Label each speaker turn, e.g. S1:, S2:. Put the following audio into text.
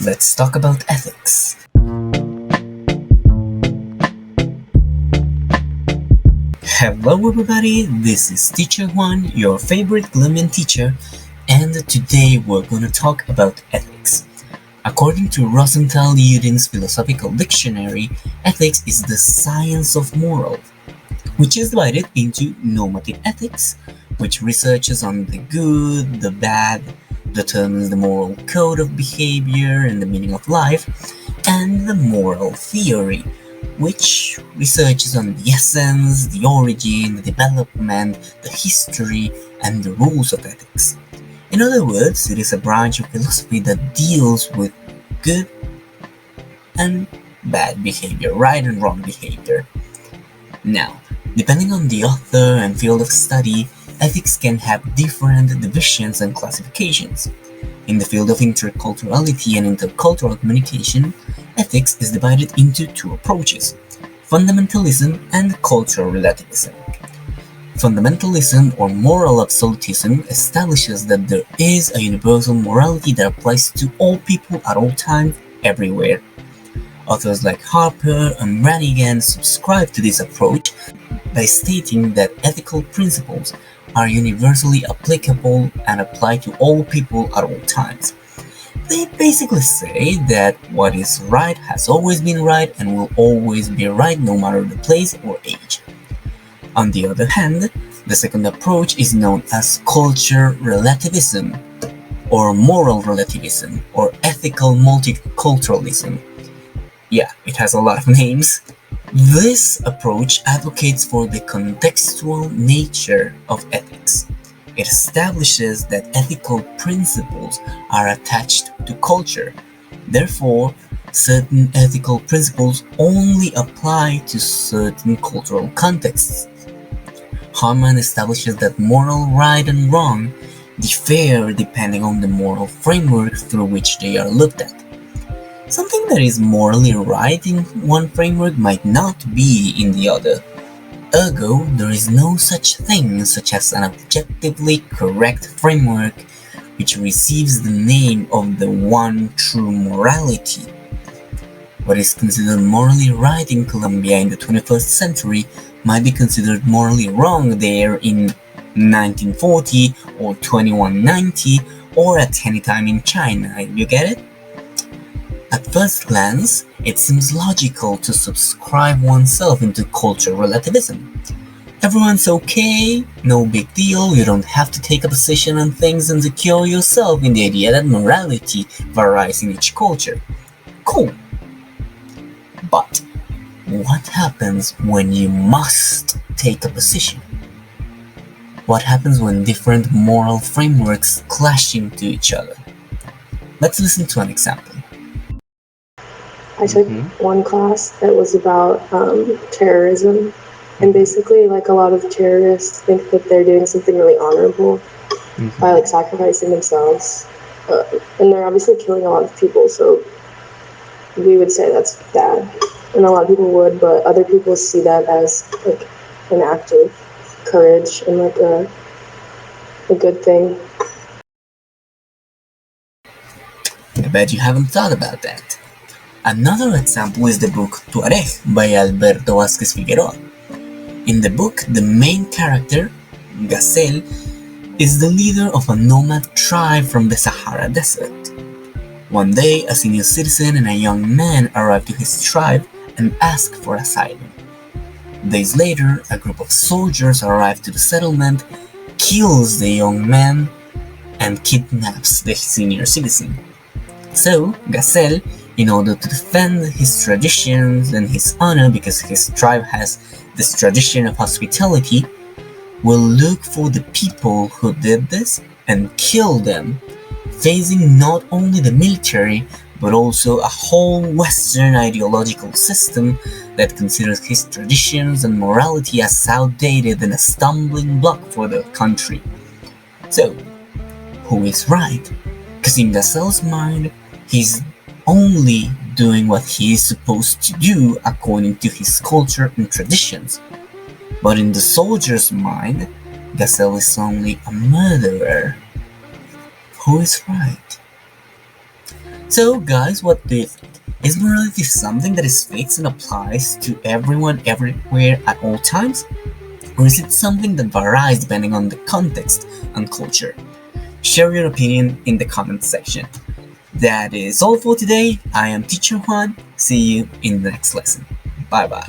S1: Let's talk about ethics. Hello everybody, this is Teacher Juan, your favorite Colombian teacher, and today we're going to talk about ethics. According to Rosenthal Udin's Philosophical Dictionary, ethics is the science of moral, which is divided into normative ethics, which researches on the good, the bad, determines the moral code of behavior and the meaning of life, and the moral theory, which researches on the essence, the origin, the development, the history, and the rules of ethics. In other words, it is a branch of philosophy that deals with good and bad behavior, right and wrong behavior. Now, depending on the author and field of study, ethics can have different divisions and classifications. In the field of interculturality and intercultural communication, ethics is divided into two approaches: fundamentalism and cultural relativism. Fundamentalism, or moral absolutism, establishes that there is a universal morality that applies to all people at all times, everywhere. Authors like Harper and Brannigan subscribe to this approach by stating that ethical principles are universally applicable and apply to all people at all times. They basically say that what is right has always been right and will always be right no matter the place or age. On the other hand, the second approach is known as cultural relativism, or moral relativism, or ethical multiculturalism. Yeah, it has a lot of names. This approach advocates for the contextual nature of ethics. It establishes that ethical principles are attached to culture. Therefore, certain ethical principles only apply to certain cultural contexts. Harman establishes that moral right and wrong differ depending on the moral framework through which they are looked at. Something that is morally right in one framework might not be in the other. Ergo, there is no such thing such as an objectively correct framework which receives the name of the one true morality. What is considered morally right in Colombia in the 21st century might be considered morally wrong there in 1940 or 2190 or at any time in China. You get it? At first glance, it seems logical to subscribe oneself into cultural relativism. Everyone's okay, no big deal, you don't have to take a position on things and secure yourself in the idea that morality varies in each culture. Cool. But what happens when you must take a position? What happens when different moral frameworks clash into each other? Let's listen to an example.
S2: I took one class that was about terrorism, and basically, like, a lot of terrorists think that they're doing something really honorable by like sacrificing themselves, and they're obviously killing a lot of people. So we would say that's bad, and a lot of people would, but other people see that as like an act of courage and like a good thing.
S1: I bet you haven't thought about that. Another example is the book Tuareg by Alberto Vázquez Figueroa. In the book, the main character, Gazelle, is the leader of a nomad tribe from the Sahara Desert. One day, a senior citizen and a young man arrive to his tribe and ask for asylum. Days later, a group of soldiers arrive to the settlement, kills the young man, and kidnaps the senior citizen. So, Gazelle, in order to defend his traditions and his honor, because his tribe has this tradition of hospitality, will look for the people who did this and kill them, facing not only the military but also a whole Western ideological system that considers his traditions and morality as outdated and a stumbling block for the country. So, who is right? Because in Gazelle's mind, he's only doing what he is supposed to do according to his culture and traditions. But in the soldier's mind, Gazelle is only a murderer. Who is right? So guys, what do you think? Is morality something that is fixed and applies to everyone everywhere at all times? Or is it something that varies depending on the context and culture? Share your opinion in the comment section. That is all for today. I am Teacher Juan. See you in the next lesson. Bye bye.